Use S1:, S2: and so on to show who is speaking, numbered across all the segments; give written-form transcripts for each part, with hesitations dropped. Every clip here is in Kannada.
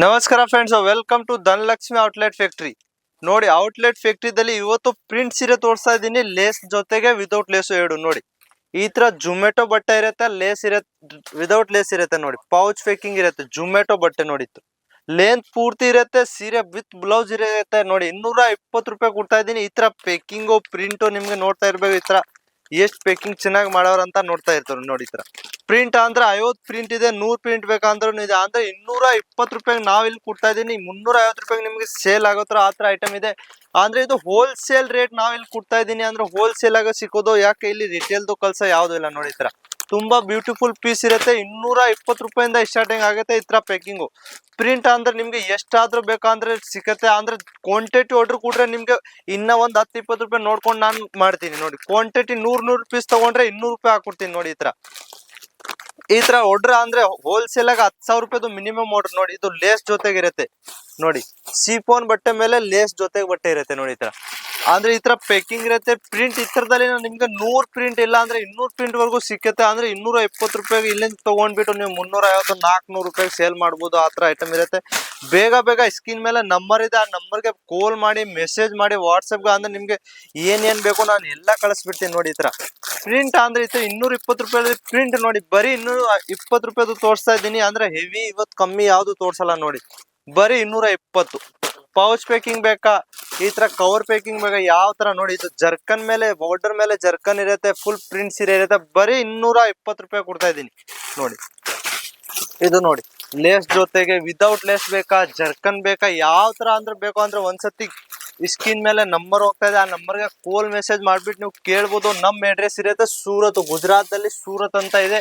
S1: ನಮಸ್ಕಾರ friends, welcome to Dhanalakshmi outlet factory. ನೋಡಿ, ಔಟ್ಲೆಟ್ ಫ್ಯಾಕ್ಟ್ರಿದಲ್ಲಿ ಇವತ್ತು ಪ್ರಿಂಟ್ ಸೀರೆ ತೋರಿಸ್ತಾ ಇದ್ದೀನಿ. ಲೇಸ್ ಜೊತೆಗೆ ವಿದೌಟ್ ಲೇಸು ಎರಡು. ನೋಡಿ, ಈ ತರ ಜುಮೆಟೊ ಬಟ್ಟೆ ಇರುತ್ತೆ, ಲೇಸ್ ಇರುತ್ತೆ, ವಿದೌಟ್ ಲೇಸ್ ಇರುತ್ತೆ. ನೋಡಿ, ಪೌಚ್ ಪೇಕಿಂಗ್ ಇರುತ್ತೆ, ಜುಮೆಟೊ ಬಟ್ಟೆ. ನೋಡಿ, ಲೆಂತ್ ಪೂರ್ತಿ ಇರುತ್ತೆ, ಸೀರೆ ವಿತ್ ಬ್ಲೌಸ್ ಇರುತ್ತೆ. ನೋಡಿ, 220 ರೂಪಾಯಿ ಕೊಡ್ತಾ ಇದ್ದೀನಿ. ಈ ತರ ಪೇಕಿಂಗು ಪ್ರಿಂಟು ನಿಮ್ಗೆ ನೋಡ್ತಾ ಇರ್ಬೇಕು. ಈ ತರ ಎಷ್ಟು ಪೇಕಿಂಗ್ ಚೆನ್ನಾಗಿ ಮಾಡೋರು ಅಂತ ನೋಡ್ತಾ ಇರ್ತಾರೆ. ನೋಡಿ, ಈ ತರ ಪ್ರಿಂಟ್ ಅಂದ್ರೆ 50 ಪ್ರಿಂಟ್ ಇದೆ, 100 ಪ್ರಿಂಟ್ ಬೇಕಂದ್ರೂ ಇದೆ. ಅಂದ್ರೆ 220 ರೂಪಾಯಿಗೆ ನಾವ್ ಇಲ್ಲಿ ಕೊಡ್ತಾ ಇದೀನಿ. 350 ರೂಪಾಯಿಗೆ ನಿಮ್ಗೆ ಸೇಲ್ ಆಗೋತ್ರ ಆತರ ಐಟಮ್ ಇದೆ. ಅಂದ್ರೆ ಇದು ಹೋಲ್ಸೇಲ್ ರೇಟ್ ನಾವ್ ಇಲ್ಲಿ ಕೊಡ್ತಾ ಇದೀನಿ. ಅಂದ್ರೆ ಹೋಲ್ಸೇಲ್ ಆಗ ಸಿಕ್ಕೋದು. ಯಾಕೆ ಇಲ್ಲಿ ರಿಟೇಲ್ದು ಕಲ್ಸ ಯಾವ್ದು ಇಲ್ಲ. ನೋಡಿ, ಈ ತರ ತುಂಬಾ ಬ್ಯೂಟಿಫುಲ್ ಪೀಸ್ ಇರುತ್ತೆ. 220 ರೂಪಾಯಿಂದ ಸ್ಟಾರ್ಟಿಂಗ್ ಆಗುತ್ತೆ. ಈ ತರ ಪೇಕಿಂಗು ಪ್ರಿಂಟ್ ಅಂದ್ರೆ ನಿಮ್ಗೆ ಎಷ್ಟಾದ್ರೂ ಬೇಕಂದ್ರೆ ಸಿಕ್ಕತ್ತೆ. ಅಂದ್ರೆ ಕ್ವಾಂಟಿಟಿ ಆರ್ಡರ್ ಕೊಟ್ರೆ ನಿಮ್ಗೆ ಇನ್ನ ಒಂದ್ 10-20 ರೂಪಾಯಿ ನೋಡ್ಕೊಂಡು ನಾನು ಮಾಡ್ತೀನಿ. ನೋಡಿ, ಕ್ವಾಂಟಿಟಿ 100 ಪೀಸ್ ತಗೊಂಡ್ರೆ 200 ರೂಪಾಯಿ ಹಾಕೊಡ್ತೀನಿ. ನೋಡಿ, ಈ ತರ ಆರ್ಡರ್ ಅಂದ್ರೆ ಹೋಲ್ಸೇಲ್ ಆಗ 10,000 ರೂಪಾಯಿದು ಮಿನಿಮಮ್ ಆರ್ಡರ್. ನೋಡಿ, ಇದು ಲೇಸ್ ಜೊತೆಗೆ ಇರುತ್ತೆ. ನೋಡಿ, ಸಿಫೋನ್ ಬಟ್ಟೆ ಮೇಲೆ ಲೇಸ್ ಜೊತೆಗೆ ಬಟ್ಟೆ ಇರುತ್ತೆ. ನೋಡಿ, ಈ ತರ ಅಂದ್ರೆ ಈ ತರ ಪೇಕಿಂಗ್ ಇರುತ್ತೆ. ಪ್ರಿಂಟ್ ಈ ತರದಲ್ಲಿ ನಿಮ್ಗೆ 100 ಪ್ರಿಂಟ್ ಇಲ್ಲ ಅಂದ್ರೆ 200 ಪ್ರಿಂಟ್ ವರೆಗೂ ಸಿಕ್ಕತ್ತೆ. ಅಂದ್ರೆ 220 ರೂಪಾಯಿಗೆ ಇಲ್ಲಿಂದ ತಗೊಂಡ್ಬಿಟ್ಟು ನೀವು 350-400 ರೂಪಾಯಿಗೆ ಸೇಲ್ ಮಾಡ್ಬೋದು. ಆ ತರ ಐಟಮ್ ಇರುತ್ತೆ. ಬೇಗ ಬೇಗ ಸ್ಕ್ರೀನ್ ಮೇಲೆ ನಂಬರ್ ಇದೆ, ಆ ನಂಬರ್ಗೆ ಕಾಲ್ ಮಾಡಿ, ಮೆಸೇಜ್ ಮಾಡಿ, ವಾಟ್ಸಪ್ಗೆ. ಅಂದ್ರೆ ನಿಮ್ಗೆ ಏನೇನ್ ಬೇಕು ನಾನು ಎಲ್ಲ ಕಳಿಸ್ಬಿಡ್ತೀನಿ. ನೋಡಿ, ಈ ತರ ಪ್ರಿಂಟ್ ಅಂದ್ರೆ ಇತ್ತು 220 ರೂಪಾಯಿ ಪ್ರಿಂಟ್. ನೋಡಿ, ಬರೀ 220 ರೂಪಾಯಿದು ತೋರಿಸ್ತಾ ಇದ್ದೀನಿ. ಅಂದ್ರೆ ಹೆವಿ ಇವತ್ತು ಕಮ್ಮಿ ಯಾವ್ದು ತೋರ್ಸಲ್ಲ. ನೋಡಿ, ಬರೀ 220. ಪೌಚ್ ಪೇಕಿಂಗ್ ಬೇಕಾ, ಈ ತರ ಕವರ್ ಪೇಕಿಂಗ್ ಬೇಕಾ, ಯಾವ ತರ. ನೋಡಿ, ಇದು ಜರ್ಕನ್ ಮೇಲೆ ಬಾರ್ಡರ್ ಮೇಲೆ ಜರ್ಕನ್ ಇರುತ್ತೆ, ಫುಲ್ ಪ್ರಿಂಟ್ ಸೀರೆ ಇರುತ್ತೆ. ಬರೀ 220 ರೂಪಾಯಿ ಕೊಡ್ತಾ ಇದ್ದೀನಿ. ನೋಡಿ, ಇದು ನೋಡಿ, ಲೇಸ್ ಜೊತೆಗೆ ವಿದೌಟ್ ಲೇಸ್ ಬೇಕಾ, ಜರ್ಕನ್ ಬೇಕಾ, ಯಾವ ತರ ಅಂದ್ರೆ ಬೇಕು ಅಂದ್ರೆ ಒಂದ್ಸತಿ ಸ್ಕ್ರೀನ್ ಮೇಲೆ ನಂಬರ್ ಹೋಗ್ತಾ ಇದೆ, ಆ ನಂಬರ್ಗೆ ಕಾಲ್ ಮೆಸೇಜ್ ಮಾಡ್ಬಿಟ್ಟು ನೀವು ಕೇಳ್ಬೋದು. ನಮ್ ಅಡ್ರೆಸ್ ಇರುತ್ತೆ ಸೂರತ್, ಗುಜರಾತ್ ದಲ್ಲಿ ಸೂರತ್ ಅಂತ ಇದೆ.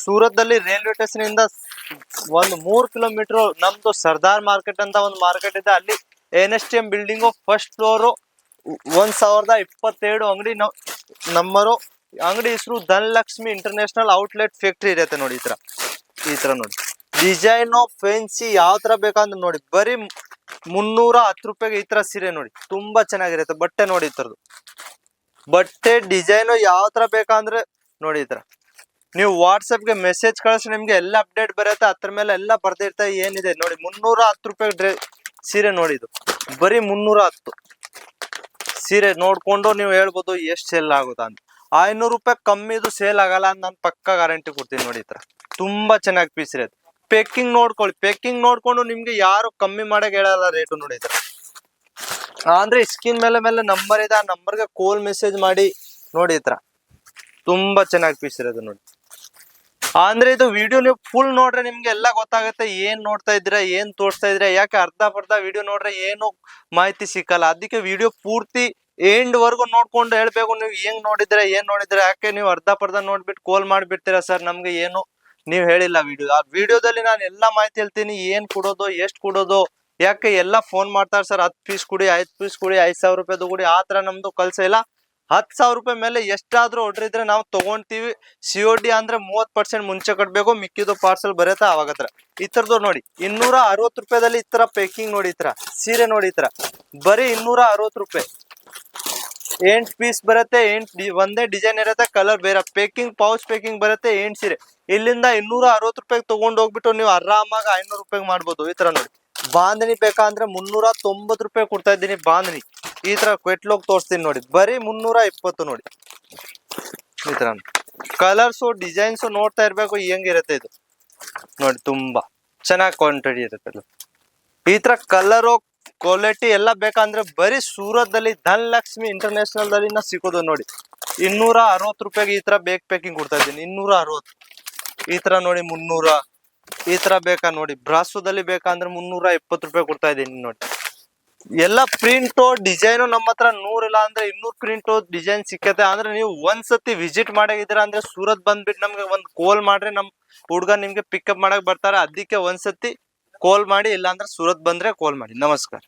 S1: ಸೂರತ್ ದಲ್ಲಿ ರೈಲ್ವೆ ಸ್ಟೇಷನ್ ಇಂದ ಒಂದು 3 ಕಿಲೋಮೀಟರ್ ನಮ್ದು ಸರ್ದಾರ್ ಮಾರ್ಕೆಟ್ ಅಂತ ಒಂದು ಮಾರ್ಕೆಟ್ ಇದೆ. ಅಲ್ಲಿ NSTM ಬಿಲ್ಡಿಂಗ್ ಫಸ್ಟ್ ಫ್ಲೋರ್ 1027 ಅಂಗಡಿ ನಂಬರು. ಅಂಗಡಿ ಹೆಸರು ಧನಲಕ್ಷ್ಮಿ ಇಂಟರ್ನ್ಯಾಷನಲ್ ಔಟ್ಲೆಟ್ ಫ್ಯಾಕ್ಟ್ರಿ ಇರುತ್ತೆ. ನೋಡಿ, ಈ ತರ ನೋಡಿ, ಡಿಸೈನ್ ಫ್ಯಾನ್ಸಿ ಯಾವ ತರ ಬೇಕಂದ್ರೆ ನೋಡಿ, ಬರೀ 310 ರೂಪಾಯಿಗೆ ಈ ತರ ಸೀರೆ. ನೋಡಿ, ತುಂಬಾ ಚೆನ್ನಾಗಿರುತ್ತೆ ಬಟ್ಟೆ. ನೋಡಿ, ಈ ತರದ್ದು ಬಟ್ಟೆ ಡಿಸೈನ್ ಯಾವ ತರ ಬೇಕಂದ್ರೆ ನೋಡಿ, ಈ ತರ ನೀವು ವಾಟ್ಸಪ್ಗೆ ಮೆಸೇಜ್ ಕಳಿಸಿ, ನಿಮ್ಗೆ ಎಲ್ಲ ಅಪ್ಡೇಟ್ ಬರುತ್ತೆ. ಅದ್ರ ಮೇಲೆ ಎಲ್ಲ ಬರ್ದಿರ್ತಾ ಏನಿದೆ. ನೋಡಿ, 310 ರೂಪಾಯಿ ಸೀರೆ. ನೋಡಿ, ಇದು ಬರೀ 310 ಸೀರೆ ನೋಡ್ಕೊಂಡು ನೀವು ಹೇಳ್ಬೋದು ಎಷ್ಟು ಸೇಲ್ ಆಗುತ್ತಾ ಅಂತ. 500 ರೂಪಾಯಿ ಕಮ್ಮಿ ಇದು ಸೇಲ್ ಆಗಲ್ಲ ಅಂತ ನಾನು ಪಕ್ಕ ಗ್ಯಾರಂಟಿ ಕೊಡ್ತೀನಿ. ನೋಡಿ, ಈ ತರ ತುಂಬಾ ಚೆನ್ನಾಗಿ ಪೀಸ್ ಇರುತ್ತೆ. ಪೇಕಿಂಗ್ ನೋಡ್ಕೊಳ್ಳಿ, ಪೇಕಿಂಗ್ ನೋಡ್ಕೊಂಡು ನಿಮ್ಗೆ ಯಾರು ಕಮ್ಮಿ ಮಾಡಕ್ ಹೇಳಲ್ಲ ರೇಟು. ನೋಡಿ, ಈ ತರ ಅಂದ್ರೆ ಸ್ಕ್ರೀನ್ ಮೇಲೆ ನಂಬರ್ ಇದೆ, ಆ ನಂಬರ್ಗೆ ಕಾಲ್ ಮೆಸೇಜ್ ಮಾಡಿ. ನೋಡಿ, ಈ ತರ ತುಂಬಾ ಚೆನ್ನಾಗಿ ಪೀಸ್ ಇರೋದು. ನೋಡಿ, ಅಂದ್ರೆ ಇದು ವಿಡಿಯೋ ನೀವು ಫುಲ್ ನೋಡ್ರೆ ನಿಮ್ಗೆ ಎಲ್ಲ ಗೊತ್ತಾಗುತ್ತೆ. ಏನ್ ನೋಡ್ತಾ ಇದ್ದೀರಾ, ಏನ್ ತೋರಿಸ್ತಾ ಇದ್ದೀರಾ. ಯಾಕೆ ಅರ್ಧ ವಿಡಿಯೋ ನೋಡ್ರೆ ಏನು ಮಾಹಿತಿ ಸಿಕ್ಕಲ್ಲ. ಅದಕ್ಕೆ ವಿಡಿಯೋ ಪೂರ್ತಿ ಎಂಡ್ ವರ್ಗು ನೋಡ್ಕೊಂಡು ಹೇಳ್ಬೇಕು ನೀವು ಏನ್ ನೋಡಿದ್ರೆ. ಯಾಕೆ ನೀವು ಅರ್ಧ ನೋಡ್ಬಿಟ್ಟು ಕಾಲ್ ಮಾಡ್ಬಿಡ್ತೀರಾ, ಸರ್ ನಮ್ಗೆ ಏನು ನೀವು ಹೇಳಿಲ್ಲ ವಿಡಿಯೋ. ಆ ವಿಡಿಯೋದಲ್ಲಿ ನಾನು ಎಲ್ಲಾ ಮಾಹಿತಿ ಹೇಳ್ತೀನಿ. ಏನ್ ಕೊಡೋದು, ಎಷ್ಟು ಕೊಡೋದು. ಯಾಕೆ ಎಲ್ಲ ಫೋನ್ ಮಾಡ್ತಾರೆ, ಸರ್ 10 ಪೀಸ್ ಕೊಡಿ, 5 ಪೀಸ್ ಕೊಡಿ, 5,000 ರೂಪಾಯಿದು ಕೊಡಿ. ಆ ತರ ನಮ್ದು ಕಲ್ಸ ಇಲ್ಲ. 10,000 ರೂಪಾಯಿ ಮೇಲೆ ಎಷ್ಟಾದ್ರೂ ಆರ್ಡರ್ ಇದ್ರೆ ನಾವು ತಗೊಂತೀವಿ. COD ಅಂದ್ರೆ 30% ಮುಂಚೆ ಕಟ್ಬೇಕು, ಮಿಕ್ಕಿದು ಪಾರ್ಸಲ್ ಬರುತ್ತೆ ಅವಾಗತ್ರ. ಈ ತರದ್ದು ನೋಡಿ, 260 ರೂಪಾಯಿದಲ್ಲಿ ಈ ತರ ಪೇಕಿಂಗ್. ನೋಡಿ, ಈ ತರ ಸೀರೆ. ನೋಡಿ, ಈ ತರ ಬರೀ 260 ರೂಪಾಯಿ 8 ಪೀಸ್ ಬರುತ್ತೆ. ಒಂದೇ ಡಿಸೈನ್ ಇರುತ್ತೆ, ಕಲರ್ ಬೇರೆ. ಪೇಕಿಂಗ್ ಪೌಚ್ ಪೇಕಿಂಗ್ ಬರುತ್ತೆ. 8 ಸೀರೆ ಇಲ್ಲಿಂದ 260 ರೂಪಾಯಿಗೆ ತಗೊಂಡು ಹೋಗ್ಬಿಟ್ಟು ನೀವು ಆರಾಮಾಗಿ 500 ರೂಪಾಯಿಗೆ ಮಾಡ್ಬೋದು. ಈ ತರ ನೋಡಿ, ಬಾಂಧನಿ ಬೇಕಂದ್ರೆ 390 ರೂಪಾಯಿ ಕೊಡ್ತಾ ಇದ್ದೀನಿ. ಬಾಂಧನಿ ಈ ತರ ಕ್ವೆಟ್ಲೋಗ್ ತೋರಿಸ್ತೀನಿ. ನೋಡಿ, ಬರೀ 320. ನೋಡಿ, ಈ ತರ ಕಲರ್ಸು ಡಿಸೈನ್ಸ್ ನೋಡ್ತಾ ಇರ್ಬೇಕು ಹೆಂಗಿರುತ್ತೆ ಇದು. ನೋಡಿ, ತುಂಬಾ ಚೆನ್ನಾಗಿ ಕ್ವಾಂಟಿಟಿ ಇರುತ್ತೆ. ಈ ತರ ಕಲರು ಕ್ವಾಲಿಟಿ ಎಲ್ಲ ಬೇಕಂದ್ರೆ ಬರೀ ಸೂರತ್ ದಲ್ಲಿ ಧನಲಕ್ಷ್ಮಿ ಇಂಟರ್ನ್ಯಾಷನಲ್ ದಲ್ಲಿ ಸಿಗೋದು. ನೋಡಿ, 260 ರೂಪಾಯಿಗೆ ಈ ತರ ಬೇಕ್ ಪೇಕಿಂಗ್ ಕೊಡ್ತಾ ಇದ್ದೀನಿ. 260 ಈ ತರ. ನೋಡಿ, 300 ಈ ತರ ಬೇಕಾ. ನೋಡಿ, ಬ್ರಾಸೋದಲ್ಲಿ ಬೇಕಂದ್ರೆ 320 ರೂಪಾಯಿ ಕೊಡ್ತಾ ಇದ್ದೀನಿ. ನೋಡಿ, ಎಲ್ಲ ಪ್ರಿಂಟು ಡಿಸೈನು ನಮ್ಮ ಹತ್ರ 100 ಇಲ್ಲ ಅಂದ್ರೆ 200 ಪ್ರಿಂಟು ಡಿಸೈನ್ ಸಿಕ್ಕತ್ತೆ. ಅಂದ್ರೆ ನೀವು ಒಂದ್ಸತಿ ವಿಸಿಟ್ ಮಾಡಾಗಿದ್ದೀರಾ ಅಂದ್ರೆ ಸೂರತ್ ಬಂದ್ಬಿಟ್ಟು ನಮ್ಗೆ ಒಂದು ಕಾಲ್ ಮಾಡ್ರೆ ನಮ್ ಹುಡ್ಗ ನಿಮ್ಗೆ ಪಿಕಪ್ ಮಾಡಕ್ ಬರ್ತಾರೆ. ಅದಕ್ಕೆ ಒಂದ್ಸತಿ ಕಾಲ್ ಮಾಡಿ, ಇಲ್ಲ ಅಂದ್ರೆ ಸೂರತ್ ಬಂದ್ರೆ ಕಾಲ್ ಮಾಡಿ. ನಮಸ್ಕಾರ.